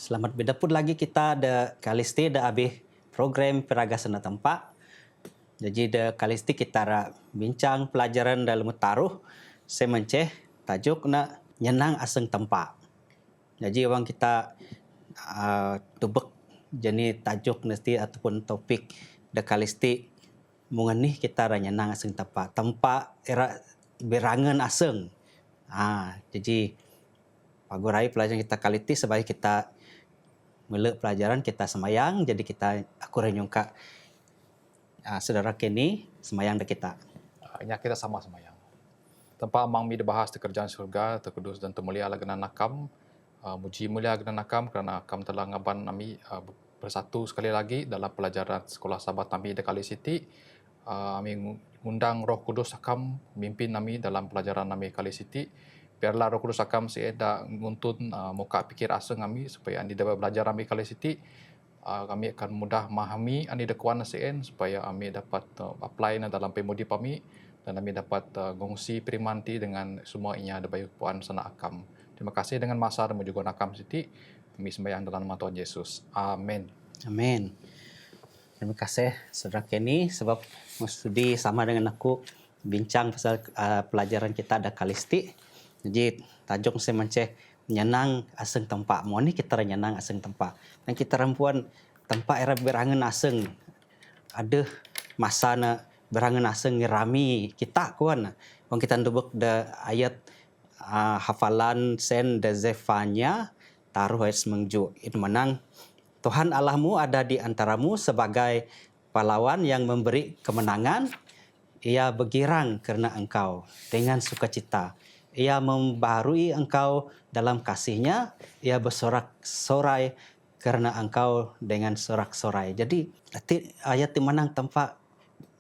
Selamat berjumpa lagi kita ada kalisti ada habis program peragasan tempat. Jadi ada kalisti kita ada bincang pelajaran dalam taruh semenceh tajuk nak nyenang aseng tempat. Jadi orang kita tubek jenis tajuk nanti ataupun topik da kalisti mengenih kita ada nyenang aseng tempat. Tempat era berangan aseng. Jadi pagurai pelajaran kita kalisti sebaik kita melek pelajaran kita semayang, jadi kita aku renyungka saudara kini semayang dah kita. Nya kita sama semayang. Tempat amang mi dibahas di kerjaan surga, terkudus dan termulia lagana nakam. Muji mulia lagana nakam kerana akam telah ngaban nami bersatu sekali lagi dalam pelajaran sekolah sahabat nami di Kali Siti. Kami ngundang Roh Kudus akam mimpin nami dalam pelajaran nami Kali Siti. Biarlah Roh Kudus akam seeda nguntun muka pikir aseng kami supaya andi dapat belajar kami Kali Siti. Kami akan mudah memahami andi dekuan SN supaya kami dapat apply dalam pemudi kami dan kami dapat gongsi primanti dengan semua inya ada bayu puan sana akam. Terima kasih dengan masa dan juga nakam Siti. Kami sembahyang dalam nama Tuhan Yesus. Amin. Amin. Terima kasih saudara Kenny sebab sudi sama dengan aku bincang pasal pelajaran kita ada kalisti. Jadi tajuk saya menceh nyenang aseng tempat. Mau ni kita nyenang aseng tempat. Dan kita rampuan tempat era berangan aseng. Ada masa na berangan aseng ngerami kita kuan. Wang kita ndubuk da ayat hafalan sen da Zefania taruh ayat semengju. Itu menang Tuhan Allahmu ada di antaramu sebagai pahlawan yang memberi kemenangan. Ia bergirang kerana engkau dengan sukacita. Ia membaharui engkau dalam kasihnya. Ia bersorak-sorai kerana engkau dengan sorak-sorai. Jadi ayat yang menang tempat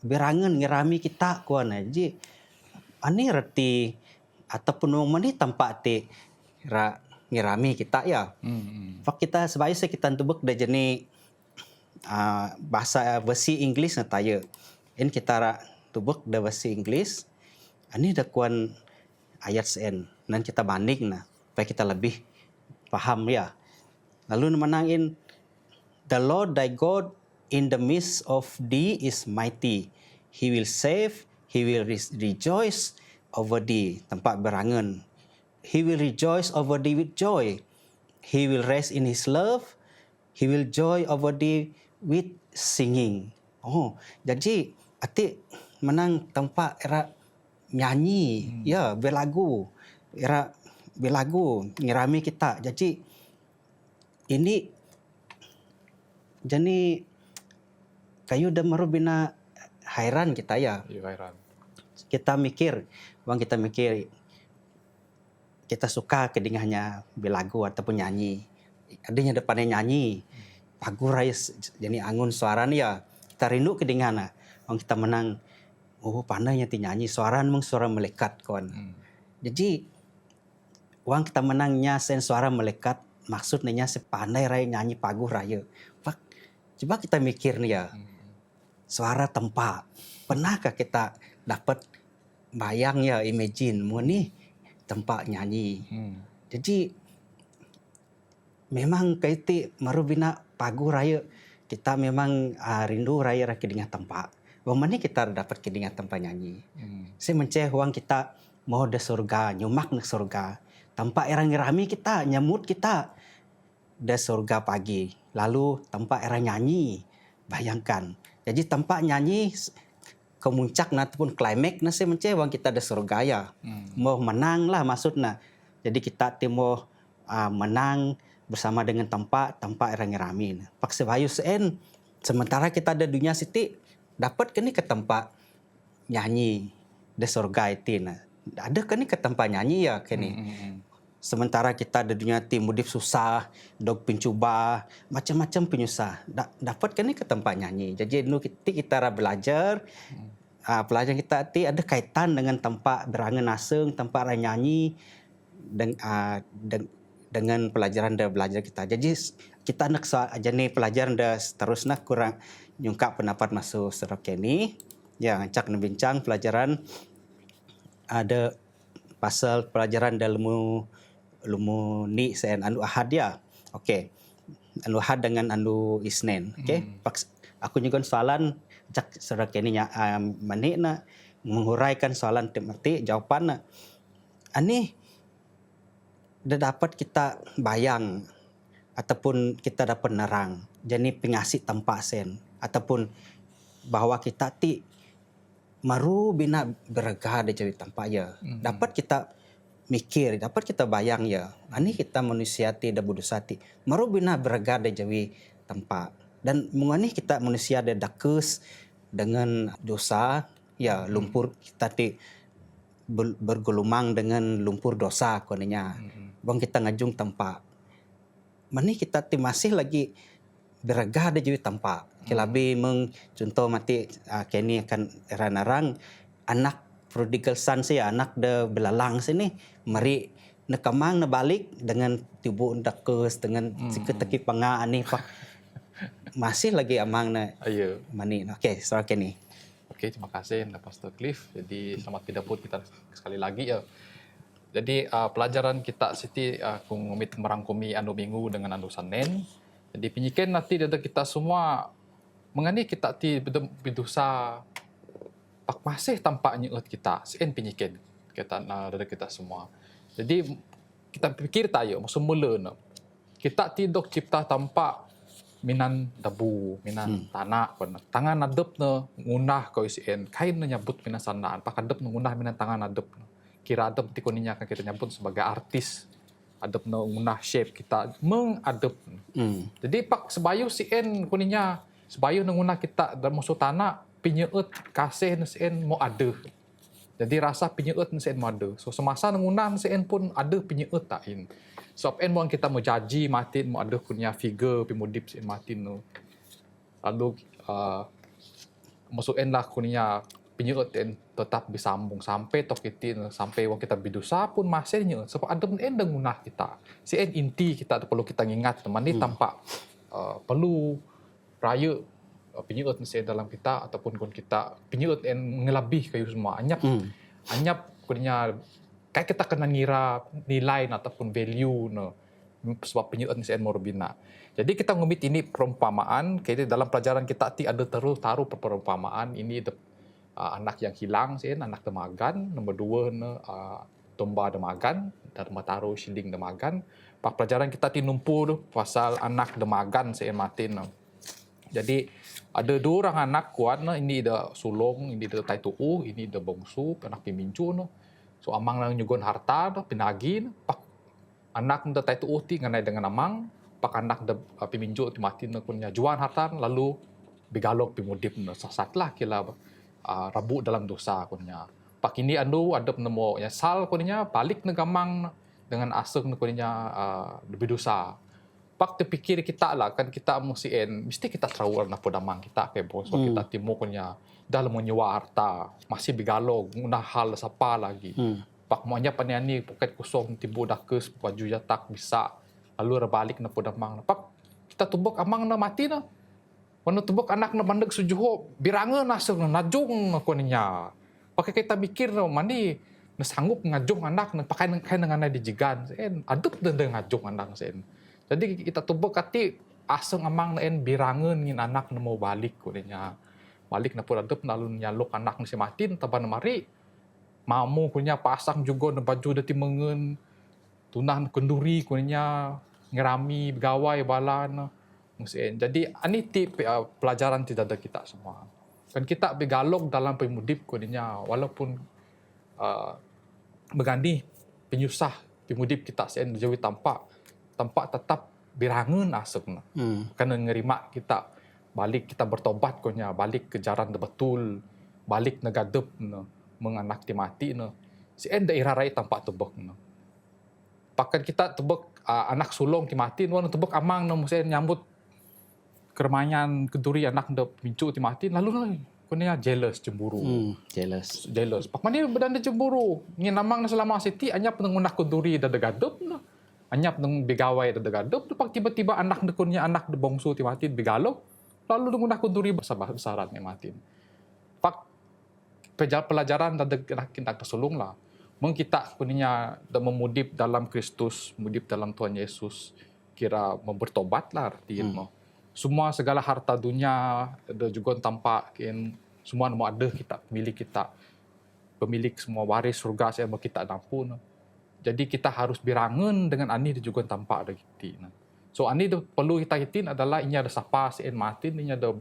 berangan ngerami kita kuan. Jadi ani reti ataupun mani tempat ti ngirami kita ya. Fak kita sebaiknya kita tubuk dah jenis bahasa versi Inggeris na tayo. In kita tubuk dah versi Inggeris. Ani dah kuan ayat sen. Dan kita banding na supaya kita lebih paham ya. Lalu menangin the Lord thy God in the midst of thee is mighty. He will save, he will rejoice over thee. Tempat berangan. He will rejoice over thee with joy. He will rest in his love. He will joy over thee with singing. Jadi arti menang tempat era nyanyi, ya berlagu, era berlagu ngirami kita. Jadi ini jadi kayu dah merubina hairan kita ya. Ya, hairan. Kita mikir kita suka kedingahnya berlagu ataupun nyanyi. Adanya depannya nyanyi. Pagu rais jadi angun suara ni ya. Kita rindu kedingahna. Wang kita menang pandainya ti nyanyi suara meng suara melekat kawan. Jadi wang kita menangnya sen suara melekat maksudnya sepandai raya nyanyi pagu raya. Pak coba kita mikir ni ya. Suara tempat. Pernahkah kita dapat bayang ya imagine mu ni tempat nyanyi. Jadi memang kaiti marubina pagu raya kita memang rindu raya kedingat tempat. Wang mana kita dapat kedingat tempat nyanyi. Saya menceh wang kita mau de surga, nyumak nak surga. Tempat era ngerami kita, nyamut kita de surga pagi. Lalu tempat era nyanyi. Bayangkan. Jadi tempat nyanyi kemuncak ataupun klimak na saya menceh wang kita de surga ya. Mau menang lah maksudnya. Jadi kita timo menang bersama dengan tempat era ngerami. Pak sebayu sen sementara kita ada dunia siti dapat ke ni ke tempat nyanyi de surga itu na. Ada ke ni ke tempat nyanyi ya ke ni. Sementara kita ada dunia tim mudip susah, dog pencuba, macam-macam penyusah. Dapat ke ni ke tempat nyanyi. Jadi dulu kita belajar pelajaran kita ti ada kaitan dengan tempat berangan aseng, tempat nyanyi dengan pelajaran dah belajar kita. Jadi kita nak jenis pelajaran dah terusnya kurang nyungkap pendapat masuk serok ini. Ya, ngacak bincang pelajaran ada pasal pelajaran dalam lumu ni sen anu ahad ya. Okey. anu had dengan anu Isnin. Okay? Aku juga soalan cak saudara Kenny mani na menguraikan soalan temati jawapan na ani dah dapat kita bayang ataupun kita dapat nerang jadi pengasih tanpa sen ataupun bahwa kita ti maru bina beragah de jadi tanpa ya dapat kita mikir dapat kita bayang ya ani kita manusia ti da budusati maru bina beragah de jadi tanpa dan mengani kita manusia de dakus dengan dosa ya lumpur kita ti bergelumang dengan lumpur dosa konenya bang kita ngajung tanpa mani kita ti masih lagi beragah de jadi tanpa kelabi meng contoh mati Kenny akan ranarang anak prodigal son saya anak de belalang sini mari nekamang na balik dengan tubuh dakus dengan siketeki panga ani pak masih lagi amang na mani okey saudara Kenny. Oke, terima kasih Pastor Cliff. Jadi selamat dijemput kita sekali lagi ya. Jadi pelajaran kita siti ngumit merangkumi anu minggu dengan anu Senin. Jadi penyiken nanti dari kita semua mengani kita ti berdosa pak masih tanpa nyeut kita. Sien penyiken kita dari kita semua. Jadi kita pikir tayo semula kita ti dok cipta tanpa minan debu, minan tanah, tangan adep na ngunah kau isien, kain na nyebut minan sanaan, pak adep na ngunah minan tangan adep. Kira adep ti kuninya akan kita nyebut sebagai artis, adep na ngunah shape kita mengadep. Jadi pak sebayu sien kuninya, sebayu na ngunah kita dalam musuh tanah, pinyeut kasih na sien mau ada. Jadi rasa pinyeut na sien mau ada. So semasa na ngunah na sien pun ada pinyeut tain. So en mo kita mau jaji matin mo ada punya figure pimudip sin matin no. Lalu masuk en lah kunia pinyeut en tetap disambung sampai tok itin sampai wang kita bidusa pun masih nyeut sebab ada en dengunah kita. Si en inti kita perlu kita ingat teman ni tampak perlu raya pinyeut sen dalam kita ataupun kun kita pinyeut en ngelabih kayu semua anyap kunia kayak kita kena ngira nilai ataupun value no sebab penyeut ni sen morbina. Jadi kita ngumit ini perumpamaan, kaya dalam pelajaran kita ti ada taruh perumpamaan ini anak yang hilang sen anak demagan, nombor 2 domba demagan dan taruh shilling demagan. Pak pelajaran kita ti numpu tu pasal anak demagan sen matin. Jadi ada 2 orang anak kuat ini ada sulung, ini ada taitu'u, ini ada bongsu, anak pimincu no. So amang nang nyugon harta pinagi pak anak nda tai tu uti nganai dengan amang pak anak da piminjo ti mati na kunya juan harta lalu bigalok pimudip na sasatlah kila rabu dalam dosa kunya pak ini andu adep nemo ya sal kunya balik na gamang dengan aseng na kunya lebih dosa pak terpikir kita lah kan kita mesti kita terawal na podamang kita kayak bos kita timo kunya dalam menyewa harta masih bigalog nguna hal sapa lagi pak monya paniani poket kosong tibu dakus baju jatak bisa lalu rebalik na podamang pak kita tubuk amang na mati na wano tubuk anak na mandeg sujuho birangan naseng na najung ko niya pakai kita mikir no mani na sanggup ngajung anak na pakai dengan dijigan sen adup dan ngajung anak sen jadi kita tubuk kati aseng amang na en birangan ngin anak na mau balik ko niya balik na pun adep lalu nyaluk anak ni si matin taban mari mamu punya pasang juga na baju dati mengen tunah kenduri kunya ngerami gawai balan musien jadi ani tip pelajaran tidak ada kita semua kan kita begalog dalam pemudip kunya walaupun begani penyusah pemudip kita sen jauh tampak tetap birangan asapna kan ngerima kita balik kita bertobat konya balik ke jalan betul balik negadep menganak ti mati si en daerah rai tampak tebek pakan kita tebek anak sulung ti mati wan tebek amang mesti nyambut kermayan keduri anak de mincu ti mati lalu konya jealous cemburu jealous pak mani bedanda cemburu ngin amang selama siti anyap ngunah keduri da degadep anyap nang bigawai da degadep pak tiba-tiba anak de konya anak de bongsu ti mati bigalok lalu dengan aku duri besaran matin. Pak pelajaran dan kita tersulung lah. Meng kita punya memudip dalam Kristus, mudip dalam Tuhan Yesus. kira bertobat lah arti semua segala harta dunia ada juga tampak semua mau ada kita pemilik semua waris surga saya kita nampun. Jadi kita harus birangan dengan ani dia juga tampak ada kita. So ani perlu kita hitin adalah ini ada sapa sen matin ini ada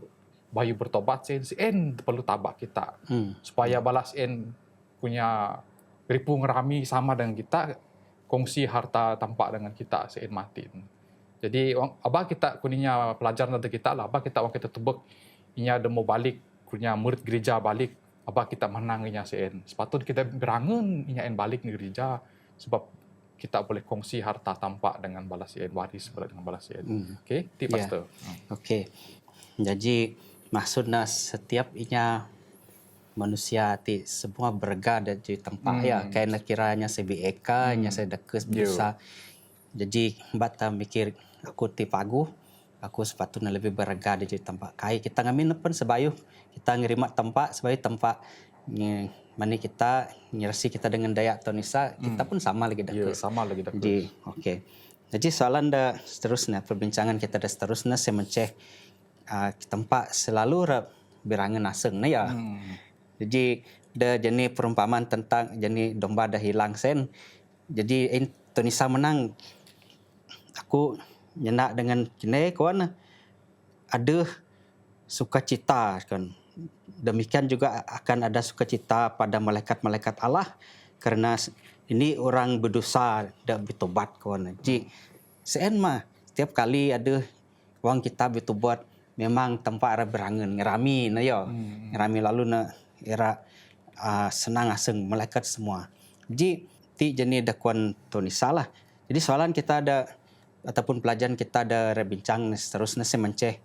bayu bertobat sen perlu tabak kita supaya balas sen punya ripu ngerami sama dengan kita kongsi harta tampak dengan kita sen matin. Jadi abah kita kuninya pelajaran dari kita lah abah kita tebak ini ada mau balik punya murid gereja balik abah kita menang inya sen. Sepatut kita berangan inya balik ke gereja sebab kita boleh kongsi harta tampak dengan balas sen waris dengan balas sen. Okey, ti pastor. Okey. Jadi maksudnya setiap inya manusia ti semua berga dan jadi tempat ya kayak kiranya CBEK nya saya dekes bisa. Jadi bata mikir aku ti pagu aku sepatutnya lebih berga di jadi tempat kai kita ngamin pun sebayuh kita ngirima tempat sebagai tempat mani kita nyersi kita dengan Dayak Tonisa kita pun sama lagi Ya, sama lagi dekat. Jadi okey. Jadi soalan dah seterusnya perbincangan kita dah seterusnya saya menceh tempat selalu berangan aseng nah ya. Jadi dah jenis perumpamaan tentang jenis domba dah hilang sen. Jadi Tonisa menang aku nyenak dengan kini kawan ada sukacita kan. Demikian juga akan ada sukacita pada malaikat-malaikat Allah karena ini orang berdosa dak bertobat kawan. Jadi sen mah setiap kali ada orang kita bertobat memang tempat ara berangan ngerami na yo. Ngerami lalu na era senang aseng malaikat semua. Jadi ti jenis dakuan Tonisa lah. Jadi soalan kita ada ataupun pelajaran kita ada rebincang seterusnya semenceh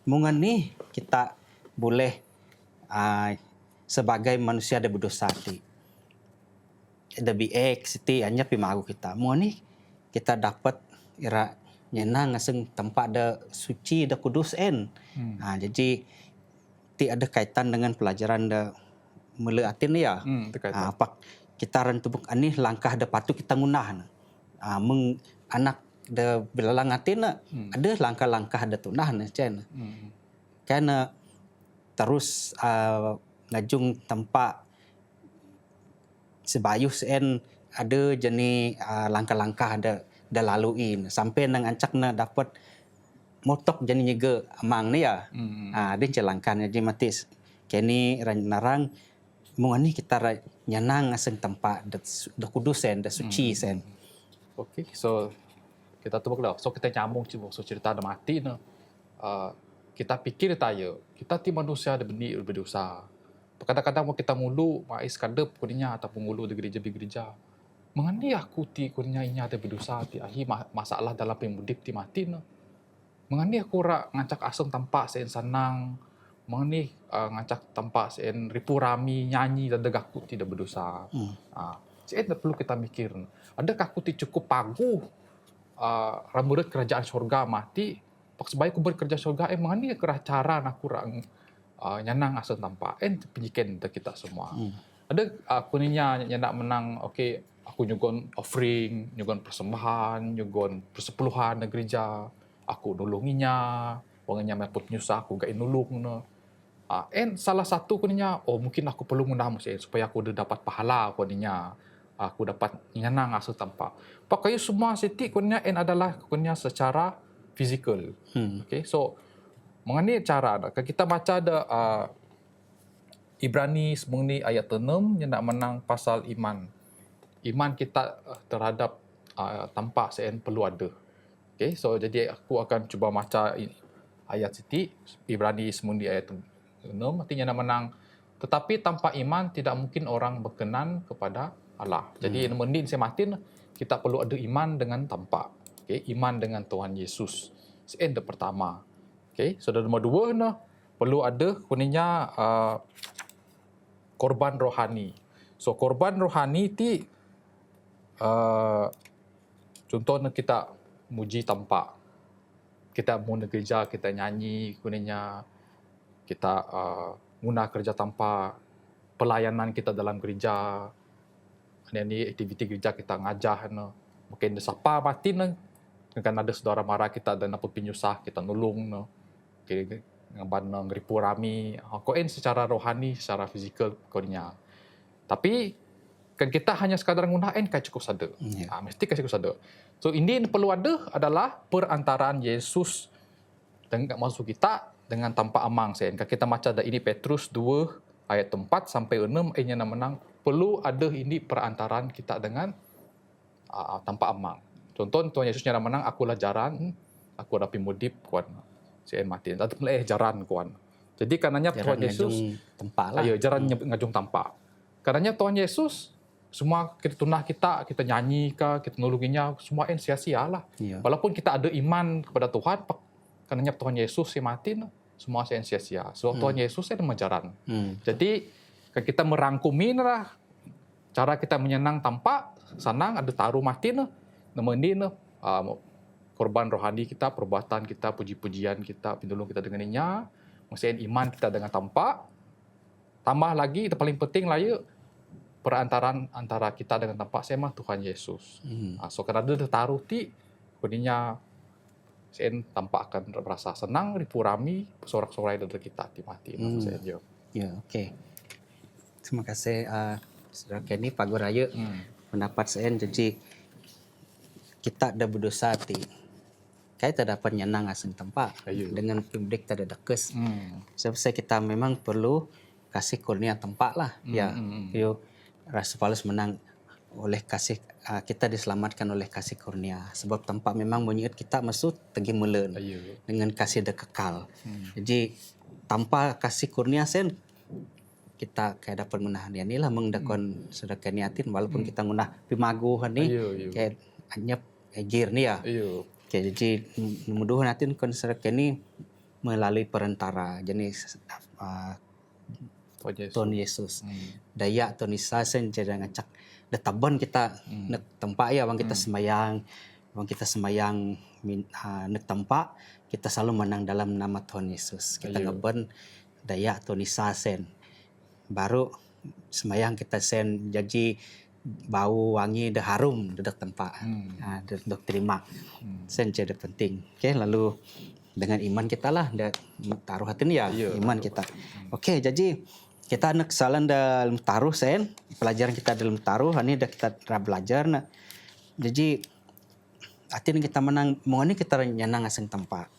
mungan ni kita boleh sebagai manusia ada berdosa ti ada BX ti hanya pimagu kita mungan ni kita dapat ira nyenang aseng tempat ada suci ada kudus jadi ti ada kaitan dengan pelajaran da mele atin ya apa kita ran tubuk ani langkah da patut kita ngunah meng anak da belalang atin ada langkah-langkah da tunah cen kan terus ngajung tempat sebayuh sen ada jenis langkah-langkah da laluin sampai nang ancakna dapat motok jenis nyege amang ni ya ada celangkan jadi matis kini narang mungan ni kita nyanang aseng tempat da kudus sen da suci sen. Okey, so kita tebak dah. So kita nyambung so cerita ada mati na. Kita fikir taya, kita ti manusia ada benih berdosa. Kadang-kadang kita mulu mais kadep kuninya ataupun mulu di gereja. Mengani aku ti kuninya inya ada berdosa ti ahi masalah dalam pemudip ti mati na. Mengani aku rak ngancak aseng tampak sen sanang. Mengani ngancak tampak sen ripu rami nyanyi dan degaku tidak berdosa. Sen perlu kita mikir. Adakah aku ti cukup pagu murid kerajaan syurga mati pak sebaik aku bekerja syurga mengani cara aku orang nyanang asal tampak penyiken kita semua ada aku ninya nyak menang okey aku nyugon offering nyugon persembahan nyugon persepuluhan di gereja aku nulunginya wangnya meput nyusah aku gak nulung no salah satu aku ninya mungkin aku perlu ngundah supaya aku dapat pahala aku ninya aku dapat nyenang asal tampak. Pakai semua siti kunya adalah kunya secara fizikal. Okay, so mengenai cara kita baca ada Ibrani semua ayat 6 yang nak menang pasal iman. Iman kita terhadap tampak sen perlu ada. Okay, so jadi aku akan cuba baca ayat siti Ibrani semua ayat 6 artinya nak menang. Tetapi tanpa iman tidak mungkin orang berkenan kepada Allah. Jadi mending saya matin kita perlu ada iman dengan tampak. Okay, iman dengan Tuhan Yesus. Sen yang pertama. Okay, so nombor dua perlu ada kuninya korban rohani. So korban rohani ti contohnya kita muji tampak. Kita mau gereja kita nyanyi kuninya kita guna kerja tanpa pelayanan kita dalam gereja. Ini aktiviti gereja kita ngajah mungkin siapa batin Kan ada saudara mara kita dan apa penyusah kita nulung no. Okay, ngaban ngeripu rami. Ko en secara rohani, secara fizikal konya. Tapi kan kita hanya sekadar ngunain kai cukup sada. Mesti kai cukup sada. So ini yang perlu ada adalah perantaraan Yesus dengan masuk kita dengan tanpa amang sen. Kan kita baca ada ini Petrus 2 ayat 4 sampai 6 ayatnya menang perlu ada ini perantaraan kita dengan tanpa amang. Contoh Tuhan Yesus nyara menang akulah jaran, aku adalah pimudip kuan. Sen Martin. Tapi jaran kuan. Jadi karenanya Jaran Tuhan Yesus tempat lah. Ayo jaran ngajung tampak. Karenanya Tuhan Yesus semua kita tunah kita nyanyi ke, kita nulunginya semua sia-sia lah. Walaupun kita ada iman kepada Tuhan, karenanya Tuhan Yesus si Martin semua sia-sia. Sebab Tuhan Yesus ada menjaran. Jadi kita merangkumin lah cara kita menyenang tampak senang ada taruh Martin nemenin korban rohani kita, perbuatan kita, puji-pujian kita, pindulung kita dengan inya, mesti iman kita dengan tampak. Tambah lagi, yang paling penting lah ya, perantaraan antara kita dengan tampak sama Tuhan Yesus. So, kerana ada taruh ti, kuninya sen tampak akan merasa senang, ripu rami, sorak-sorai dari kita, mati. Ya, okey. Terima kasih, Saudara Kenny, Pak Guraya. Pendapat saya, jadi kita ada berdosa ti. Kaya tak dapat nyenang asing tempat. Dengan publik tak ada dekes. Sebab kita memang perlu kasih kurnia tempat lah. Rasul Paulus menang oleh kasih kita diselamatkan oleh kasih kurnia. Sebab tempat memang menyiut kita masuk tegi melen dengan kasih dah kekal. Jadi tanpa kasih kurnia sen kita kayak dapat menahan ni lah mengdakon sedekah niatin walaupun kita ngunah pimagu ni kayak anyap gir ni ya. Okay, jadi mudah natin kon sedekah ni melalui perantara jenis Tuhan Yesus. Daya Tuhan Isa sen jadi ngacak detaban kita nak tempat ya bang kita semayang nak tempat kita selalu menang dalam nama Tuhan Yesus. Kita ngeben daya Tuhan Isa sen. Baru semayang kita sen jadi bau wangi dah harum dedak tempat. Dok terima. Sen jadi penting. Okay, lalu dengan iman kita lah dah taruh hati ni ya iman kita. Okey, jadi kita nak kesalahan dalam taruh sen, pelajaran kita dalam taruh ini dah kita belajar nah. Jadi artinya kita menang mohon ni kita nyenang asing tempat.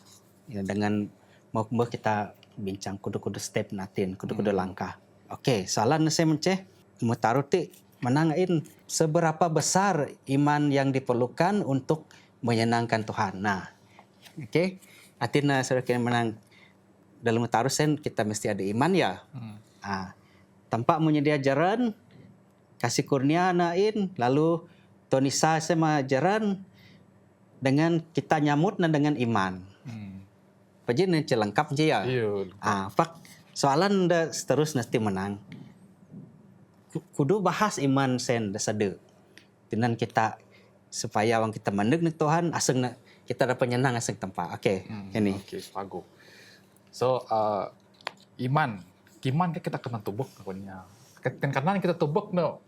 Ya, dengan mau kita bincang kudu-kudu step natin, kudu-kudu langkah. Okey, salah saya menceh mau taruh ti menangain seberapa besar iman yang diperlukan untuk menyenangkan Tuhan. Nah, okey. Artinya saudara menang dalam taruh sen kita mesti ada iman ya. Tanpa menyedia jaran kasih kurnia nain lalu tonisa sama jaran dengan kita nyamut dan dengan iman. Paji ni lengkap je ya. Pak soalan dah terus nanti menang. Kudu bahas iman sen dah sada. Dengan kita supaya wang kita mendek ni Tuhan aseng kita dapat nyenang aseng tempat. Okey, ini. Okey, bagus. So iman kita kena tubuk punya. Karena kita tubuk no.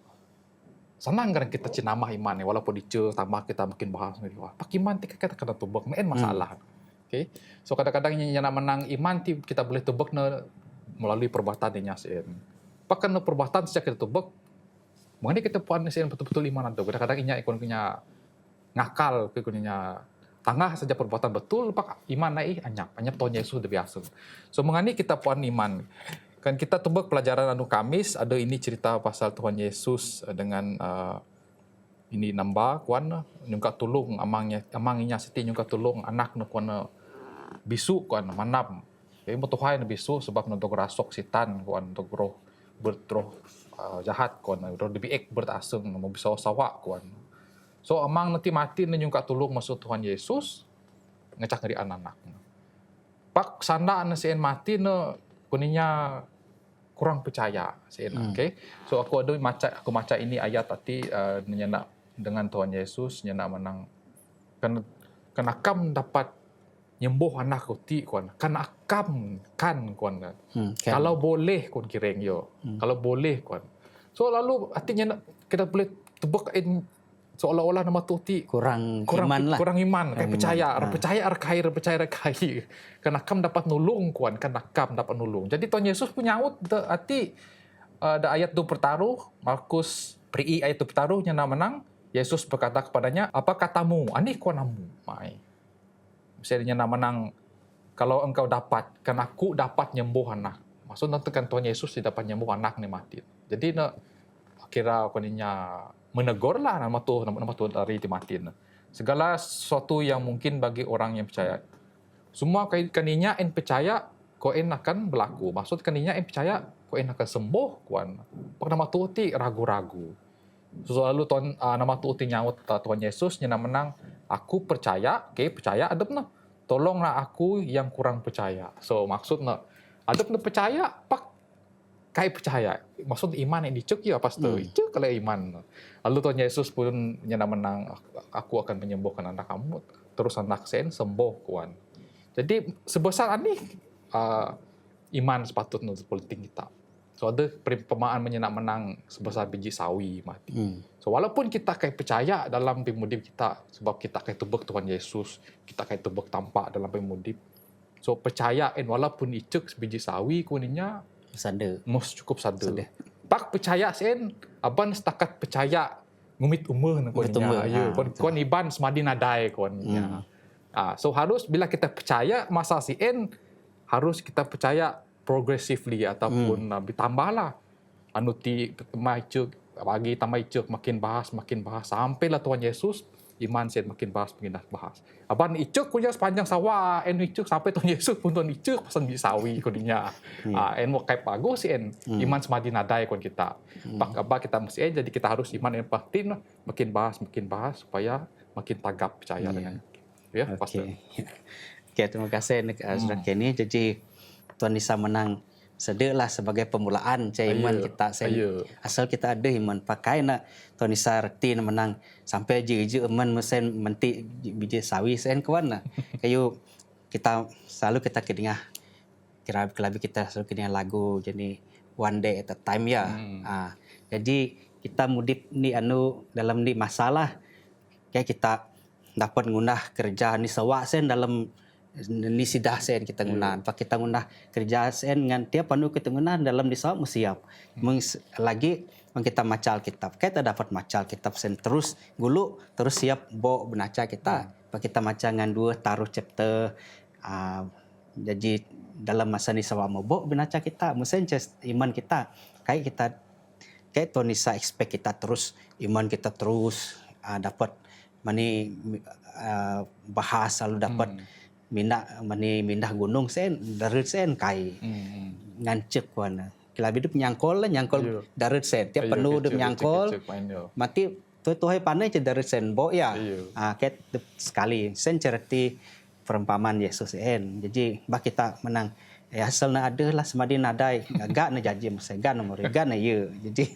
Senang kan kita cenamah iman ni walaupun dice tambah kita makin bahas ni. Pak iman kita kena tubuk main masalah. Okey. So kadang-kadang yang menang iman ti kita boleh tubuk no melalui perbuatan nya sen. Pak kena perbuatan sejak kita tubuk. Mengenai kita puan sen betul-betul iman tu. Kadang-kadang inya ikonnya ngakal ke ikonnya tangah saja perbuatan betul pak iman naik anyap Tuhan Yesus dah biasa. So mengenai kita puan iman kan kita tebak pelajaran anu Kamis ada ini cerita pasal Tuhan Yesus dengan ini nambah kuan nyungka tulung amangnya seti nyungka tulung anak nu kuan bisu kuan manam. Jadi mutuhai nu bisu sebab untuk rasok setan kuan untuk roh bertroh jahat kuan roh dibiek berasung mau bisa sawak kuan. So amang nanti mati nyungka tulung masuk Tuhan Yesus ngecak dari anak-anak. Pak sanda na sien mati no kuninya kurang percaya sien. Okay. So aku maca ini ayat tadi nyana dengan Tuhan Yesus nyana menang kan akam dapat nyembuh anak kuti kuan. Kan akam kan kuan. Kalau boleh kuan kireng yo. Kalau boleh kuan. So lalu artinya kita boleh tebak seolah-olah nama tu ti kurang iman lah. kurang iman, kayak Kurang percaya, iman. percaya rekai. Kan nakam dapat nulung kuan, kan nakam dapat nulung. Jadi Tuhan Yesus penyaut arti ada ayat tu pertaruh, Markus peri ayat tu pertaruh yang menang. Yesus berkata kepadanya, apa katamu? Ani kuanamu. Mai. Misalnya menang, kalau engkau dapat, kan aku dapat nyembuh anak. Maksudnya kan Tuhan Yesus tidak dapat nyembuh anak ni mati. Jadi kira koninya menegur lah nama tu dari dimatin. Segala sesuatu yang mungkin bagi orang yang percaya. Semua kaninya en percaya ko en akan berlaku. Maksud kaninya en percaya ko en akan sembuh kuan. Pak nama tu ti ragu-ragu. Selalu Tuhan nama tu ti nyaut Tuhan Yesus yang menang aku percaya, percaya adep nah. Tolonglah aku yang kurang percaya. So maksudnya adep na percaya pak kai percaya. Maksud iman yang dicek ya pastor. Itu kalau iman. Lalu Tuhan Yesus pun yang menang aku akan menyembuhkan anak kamu. Terus anak sen sembuh kuan. Jadi sebesar ini iman sepatutnya politik kita. So ada perumpamaan menyenak menang sebesar biji sawi mati. So walaupun kita kayak percaya dalam pemudip kita sebab kita kayak tebak Tuhan Yesus, kita kayak tebak tampak dalam pemudip. So percaya walaupun icek biji sawi kuninya Sada. mus cukup sada. Pak percaya sen aban setakat percaya ngumit umur kuninya. Ya, kon iban semadi nadai kuninya. So harus bila kita percaya masa sen harus kita percaya progressively ataupun ditambahlah anu ti tambah icuk makin bahas sampailah Tuhan Yesus iman sen makin bahas. Aban icuk punya sepanjang sawah icuk sampai Tuhan Yesus pun Tuhan icuk pesan bisawi kudinya. Mo kai bagus en iman semadi nadai kon kita. Pak apa kita mesti jadi kita harus iman yang paktin makin bahas supaya makin tagap percaya dengan ya pastor. Okay, terima kasih Saudara Kenny. Jadi Tuhan Isa menang sedelah sebagai pemulaan iman kita. Asal kita ada iman pakai nak Tuhan Isa reti menang sampai je iman mesen menti biji sawi sen kawan lah. Kayu kita selalu kita kedengar kira-kira kita selalu kedengar lagu jadi one day at a time ya. Jadi kita mudip ni anu dalam ni masalah kayak kita dapat ngunah kerja ni sewak sen dalam ni sidah sen kita guna. Pak kita guna kerja sen dengan tiap anu kita guna dalam di sawak siap. Lagi kita macal kitab. Kita dapat macal kitab sen terus gulu terus siap bawa benaca kita. Pak kita maca dengan 2 taruh chapter. Jadi dalam masa ni sawak mau bawa benaca kita. Mesen iman kita. Kayak Tuhan Isa expect kita terus iman kita terus dapat mani bahas selalu dapat mindah gunung sen darat sen kai ngancek kuana kila hidup nyangkol darat sen tiap penuh hidup nyangkol mati tuai panai ce darat sen bo ya ket sekali sen ceriti perumpamaan Yesus en jadi bah kita menang asal na ada lah semadi nadai agak na janji masa gan nomor gan na ye jadi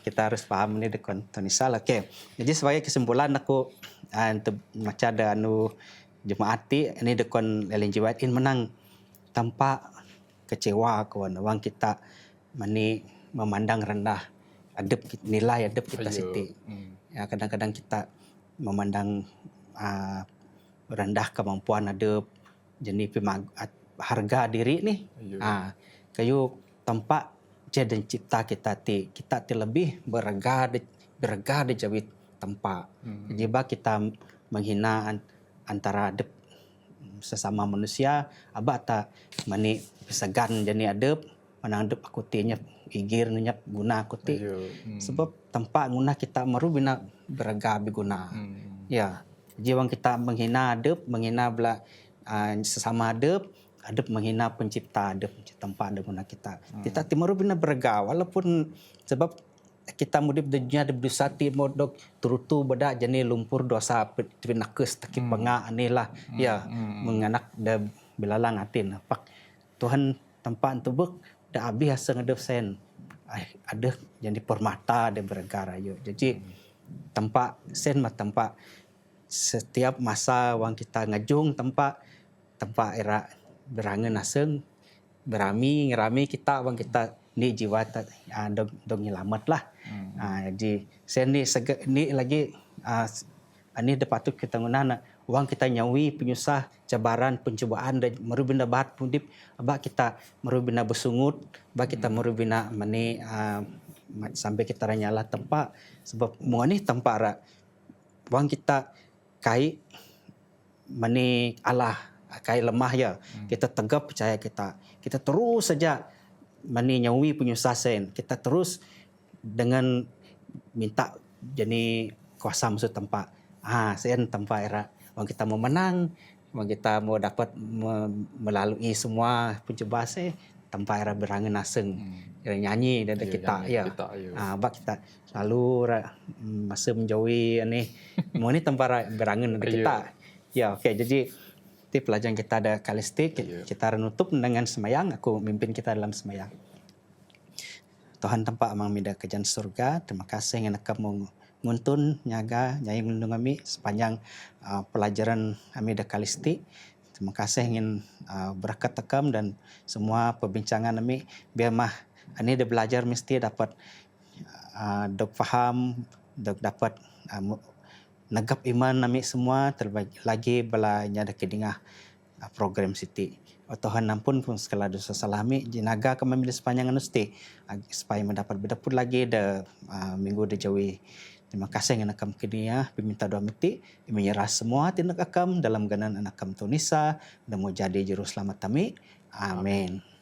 kita harus paham ni dekon Tuhan Isa lah. Okay. Jadi sebagai kesimpulan aku untuk macam ada anu jemaat ini dekon LNG White in menang tanpa kecewa kawan wang kita mani memandang rendah nilai adab kita siti. Ya kadang-kadang kita memandang rendah kemampuan adab jenis harga diri ni. Kayu tempat jadi cipta kita lebih berharga di jawit tempat. Jadi kita menghina antara adab sesama manusia aba ta mani segan jadi adab manang adab aku tinya igir nyap guna aku ti. Sebab tempat guna kita maru bina berharga biguna. Ya. Jiwang kita menghina adab, menghina bela sesama adab menghina pencipta adab tempat adab guna kita. Kita timaru bina berharga walaupun sebab kita mudip dunia ada dosa ti modok turutu beda jani lumpur dosa pinakes takip pengak anilah ya menganak da belalang atin pak Tuhan tempat tubuk da abi hasa ngadep sen ada jadi permata da berharga rayu. Jadi tempat sen mah tempat setiap masa wang kita ngajung tempat era berangan aseng berami ngerami kita wang kita ni jiwa dong nyelamat lah. Jadi saya ni lagi ini dapat tu kita guna wang kita nyawi penyusah cabaran pencubaan dan merubina bahat pundip abak kita merubina bersungut abak kita merubina mani sampai kita nyala tempat sebab mengani tempat ra wang kita kai mani Allah kai lemah ya kita tegap percaya kita terus saja mani nyawi penyusah sen kita terus dengan minta jadi kuasa masuk tempat sen tempat era wang kita mau menang wang kita mau dapat melalui semua pencubaan tempat era berangan aseng nyanyi dan kita ya bak kita selalu masa menjauhi ini mau ni tempat berangan dan kita ya okey jadi pelajaran kita ada kalistik kita menutup dengan semayang aku mimpin kita dalam semayang. Tuhan tempat amang mida kerjaan surga terima kasih yang nakam nguntun nyaga nyai melindung kami sepanjang pelajaran kami ada kalistik. Terima kasih ingin berkat tekam dan semua perbincangan kami biar mah ini dia belajar mesti dapat dok faham dok dapat negap iman kami semua terlebih lagi bala nyada kedingah program Siti. Tuhan ampun pun segala dosa salah kami jinaga kami di sepanjang anusti supaya mendapat berdapur lagi de minggu de jawi. Terima kasih yang nakam kini peminta doa meti menyerah semua tindak akam dalam ganan anakam Tunisa dan mau jadi juru selamat kami. Amin.